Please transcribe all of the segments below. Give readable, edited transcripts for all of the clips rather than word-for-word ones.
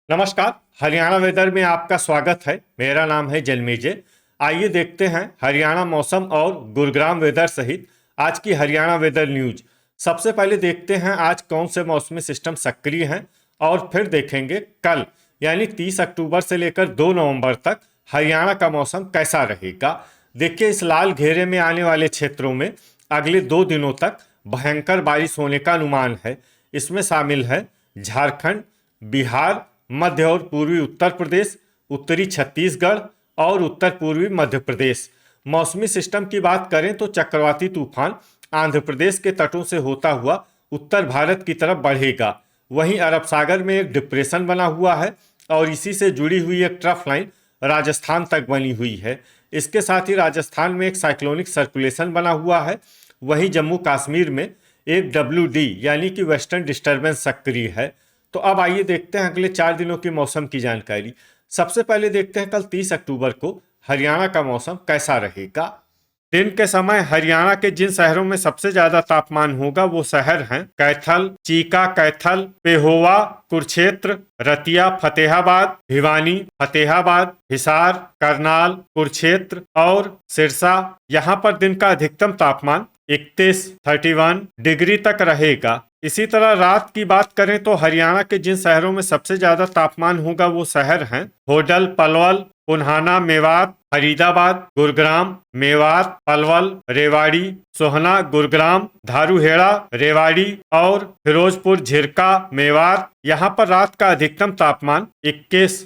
नमस्कार। हरियाणा वेदर में आपका स्वागत है। मेरा नाम है जलमेजे। आइए देखते हैं हरियाणा मौसम और गुरुग्राम वेदर सहित आज की हरियाणा वेदर न्यूज। सबसे पहले देखते हैं आज कौन से मौसमी सिस्टम सक्रिय हैं और फिर देखेंगे कल यानी 30 अक्टूबर से लेकर 2 नवंबर तक हरियाणा का मौसम कैसा रहेगा। देखिए, इस लाल घेरे में आने वाले क्षेत्रों में अगले 2 दिनों तक भयंकर बारिश होने का अनुमान है। इसमें शामिल है झारखंड, बिहार, मध्य और पूर्वी उत्तर प्रदेश, उत्तरी छत्तीसगढ़ और उत्तर पूर्वी मध्य प्रदेश। मौसमी सिस्टम की बात करें तो चक्रवाती तूफान आंध्र प्रदेश के तटों से होता हुआ उत्तर भारत की तरफ बढ़ेगा। वहीं अरब सागर में एक डिप्रेशन बना हुआ है और इसी से जुड़ी हुई एक ट्रफ लाइन राजस्थान तक बनी हुई है। इसके साथ ही राजस्थान में एक साइक्लोनिक सर्कुलेशन बना हुआ है। वहीं जम्मू कश्मीर में एक WD यानी कि वेस्टर्न डिस्टर्बेंस सक्रिय है। तो अब आइए देखते हैं अगले 4 दिनों की मौसम की जानकारी। सबसे पहले देखते हैं कल 30 अक्टूबर को हरियाणा का मौसम कैसा रहेगा। दिन के समय हरियाणा के जिन शहरों में सबसे ज्यादा तापमान होगा वो शहर हैं कैथल, चीका, कैथल, पेहोवा, कुरुक्षेत्र, रतिया, फतेहाबाद, भिवानी, फतेहाबाद, हिसार, करनाल, कुरुक्षेत्र और सिरसा। यहाँ पर दिन का अधिकतम तापमान 31 डिग्री तक रहेगा। इसी तरह रात की बात करें तो हरियाणा के जिन शहरों में सबसे ज्यादा तापमान होगा वो शहर हैं होडल, पलवल, पुन्हाना, मेवात, फरीदाबाद, गुरुग्राम, मेवात, पलवल, रेवाड़ी, सोहना, गुरुग्राम, धारूहेड़ा, रेवाड़ी और फिरोजपुर, झिरका, मेवात। यहाँ पर रात का अधिकतम तापमान 21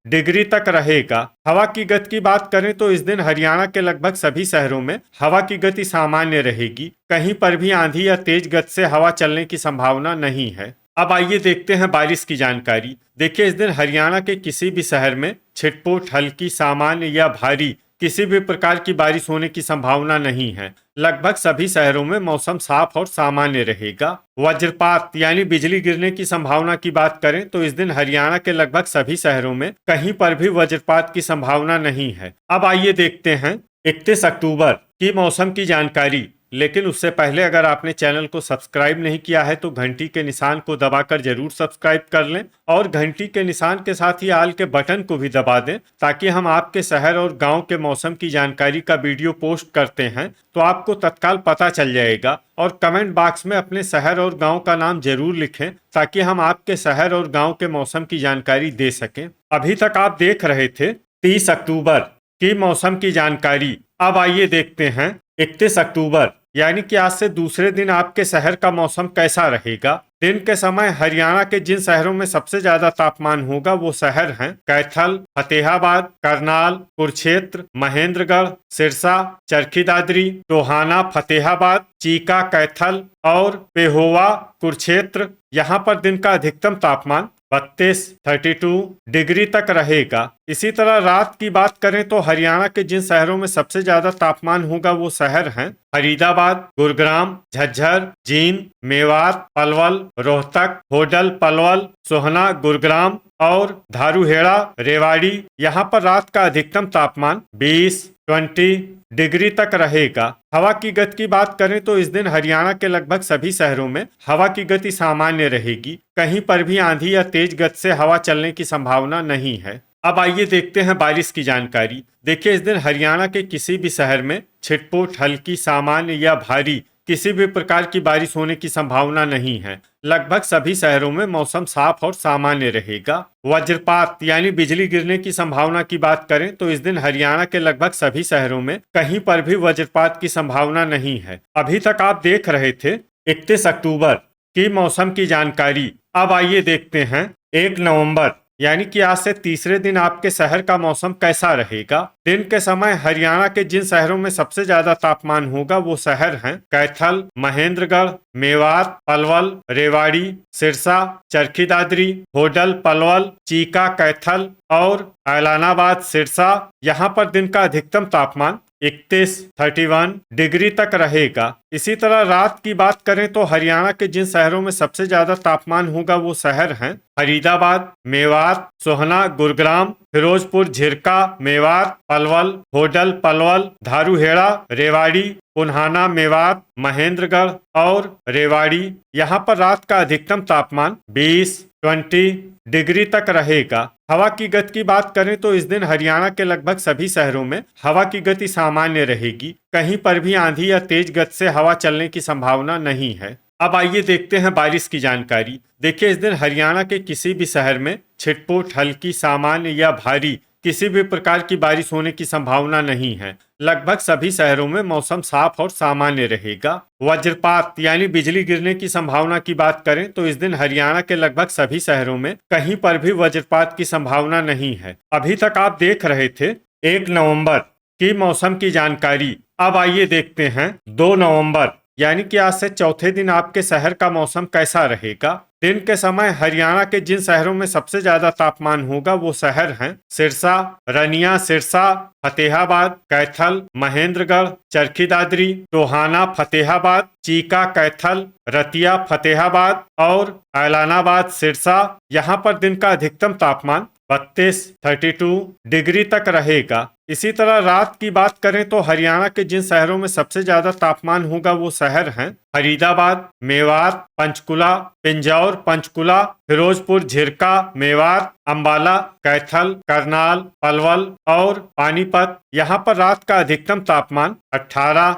डिग्री तक रहेगा। हवा की गति की बात करें तो इस दिन हरियाणा के लगभग सभी शहरों में हवा की गति सामान्य रहेगी। कहीं पर भी आंधी या तेज गति से हवा चलने की संभावना नहीं है। अब आइए देखते हैं बारिश की जानकारी। देखिए, इस दिन हरियाणा के किसी भी शहर में छिटपुट, हल्की, सामान्य या भारी किसी भी प्रकार की बारिश होने की संभावना नहीं है। लगभग सभी शहरों में मौसम साफ और सामान्य रहेगा। वज्रपात यानी बिजली गिरने की संभावना की बात करें तो इस दिन हरियाणा के लगभग सभी शहरों में कहीं पर भी वज्रपात की संभावना नहीं है। अब आइए देखते हैं 31 अक्टूबर की मौसम की जानकारी। लेकिन उससे पहले अगर आपने चैनल को सब्सक्राइब नहीं किया है तो घंटी के निशान को दबाकर जरूर सब्सक्राइब कर लें और घंटी के निशान के साथ ही आल के बटन को भी दबा दें, ताकि हम आपके शहर और गांव के मौसम की जानकारी का वीडियो पोस्ट करते हैं तो आपको तत्काल पता चल जाएगा। और कमेंट बॉक्स में अपने शहर और गाँव का नाम जरूर लिखें ताकि हम आपके शहर और गाँव के मौसम की जानकारी दे सकें। अभी तक आप देख रहे थे 30 अक्टूबर की मौसम की जानकारी। अब आइए देखते हैं 31 अक्टूबर यानी कि आज से दूसरे दिन आपके शहर का मौसम कैसा रहेगा। दिन के समय हरियाणा के जिन शहरों में सबसे ज्यादा तापमान होगा वो शहर हैं कैथल, फतेहाबाद, करनाल, कुरुक्षेत्र, महेंद्रगढ़, सिरसा, चरखी दादरी, टोहाना, फतेहाबाद, चीका, कैथल और पेहोवा, कुरुक्षेत्र। यहाँ पर दिन का अधिकतम तापमान 32 डिग्री तक रहेगा। इसी तरह रात की बात करें तो हरियाणा के जिन शहरों में सबसे ज्यादा तापमान होगा वो शहर हैं फरीदाबाद, गुरुग्राम, झज्जर, जींद, मेवात, पलवल, रोहतक, होडल, पलवल, सोहना, गुरुग्राम और धारूहेड़ा, रेवाड़ी। यहाँ पर रात का अधिकतम तापमान 20 डिग्री तक रहेगा। हवा की गति की बात करें तो इस दिन हरियाणा के लगभग सभी शहरों में हवा की गति सामान्य रहेगी। कहीं पर भी आंधी या तेज गति से हवा चलने की संभावना नहीं है। अब आइए देखते हैं बारिश की जानकारी। देखिए, इस दिन हरियाणा के किसी भी शहर में छिटपुट, हल्की, सामान्य या भारी किसी भी प्रकार की बारिश होने की संभावना नहीं है। लगभग सभी शहरों में मौसम साफ और सामान्य रहेगा। वज्रपात यानी बिजली गिरने की संभावना की बात करें तो इस दिन हरियाणा के लगभग सभी शहरों में कहीं पर भी वज्रपात की संभावना नहीं है। अभी तक आप देख रहे थे 31 अक्टूबर की मौसम की जानकारी। अब आइए देखते हैं 1 नवंबर यानी कि आज से तीसरे दिन आपके शहर का मौसम कैसा रहेगा। दिन के समय हरियाणा के जिन शहरों में सबसे ज्यादा तापमान होगा वो शहर हैं कैथल, महेंद्रगढ़, मेवात, पलवल, रेवाड़ी, सिरसा, चरखी दादरी, होडल, पलवल, चीका, कैथल और ऐलानाबाद, सिरसा। यहाँ पर दिन का अधिकतम तापमान 31 डिग्री तक रहेगा। इसी तरह रात की बात करें तो हरियाणा के जिन शहरों में सबसे ज्यादा तापमान होगा वो शहर हैं फरीदाबाद, मेवात, सोहना, गुरुग्राम, फिरोजपुर, झिरका, मेवात, पलवल, होडल, पलवल, धारूहेड़ा, रेवाड़ी, पुन्हाना, मेवात, महेंद्रगढ़ और रेवाड़ी। यहाँ पर रात का अधिकतम तापमान 20 डिग्री तक रहेगा। हवा की गति की बात करें तो इस दिन हरियाणा के लगभग सभी शहरों में हवा की गति सामान्य रहेगी। कहीं पर भी आंधी या तेज गति से हवा चलने की संभावना नहीं है। अब आइए देखते हैं बारिश की जानकारी। देखिए, इस दिन हरियाणा के किसी भी शहर में छिटपुट, हल्की, सामान्य या भारी किसी भी प्रकार की बारिश होने की संभावना नहीं है। लगभग सभी शहरों में मौसम साफ और सामान्य रहेगा। वज्रपात यानी बिजली गिरने की संभावना की बात करें तो इस दिन हरियाणा के लगभग सभी शहरों में कहीं पर भी वज्रपात की संभावना नहीं है। अभी तक आप देख रहे थे 1 नवंबर की मौसम की जानकारी। अब आइए देखते हैं 2 नवंबर यानी कि आज से चौथे दिन आपके शहर का मौसम कैसा रहेगा। दिन के समय हरियाणा के जिन शहरों में सबसे ज्यादा तापमान होगा वो शहर हैं सिरसा, रनिया, सिरसा, फतेहाबाद, कैथल, महेंद्रगढ़, चरखी दादरी, टोहाना, फतेहाबाद, चीका, कैथल, रतिया, फतेहाबाद और ऐलानाबाद, सिरसा। यहाँ पर दिन का अधिकतम तापमान 32 डिग्री तक रहेगा। इसी तरह रात की बात करें तो हरियाणा के जिन शहरों में सबसे ज्यादा तापमान होगा वो शहर हैं फरीदाबाद, मेवात, पंचकुला, पिंजौर, पंचकुला, फिरोजपुर, झिरका, मेवात, अंबाला, कैथल, करनाल, पलवल और पानीपत। यहाँ पर रात का अधिकतम तापमान 18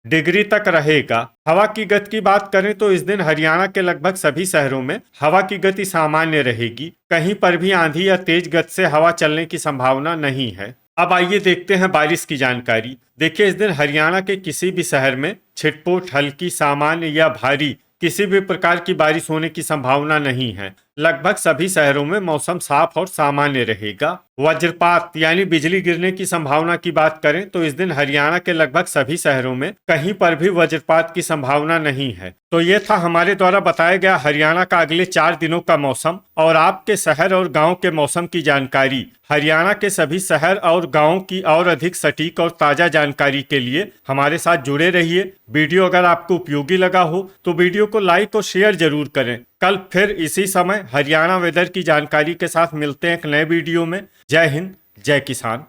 डिग्री तक रहेगा। हवा की गति की बात करें तो इस दिन हरियाणा के लगभग सभी शहरों में हवा की गति सामान्य रहेगी। कहीं पर भी आंधी या तेज गति से हवा चलने की संभावना नहीं है। अब आइए देखते हैं बारिश की जानकारी। देखिए, इस दिन हरियाणा के किसी भी शहर में छिटपुट, हल्की, सामान्य या भारी किसी भी प्रकार की बारिश होने की संभावना नहीं है। लगभग सभी शहरों में मौसम साफ और सामान्य रहेगा। वज्रपात यानी बिजली गिरने की संभावना की बात करें तो इस दिन हरियाणा के लगभग सभी शहरों में कहीं पर भी वज्रपात की संभावना नहीं है। तो ये था हमारे द्वारा बताया गया हरियाणा का अगले 4 दिनों का मौसम और आपके शहर और गांव के मौसम की जानकारी। हरियाणा के सभी शहर और गांव की और अधिक सटीक और ताजा जानकारी के लिए हमारे साथ जुड़े रहिए। वीडियो अगर आपको उपयोगी लगा हो तो वीडियो को लाइक और शेयर जरूर करें। कल फिर इसी समय हरियाणा वेदर की जानकारी के साथ मिलते हैं एक नए वीडियो में। जय हिंद, जय किसान।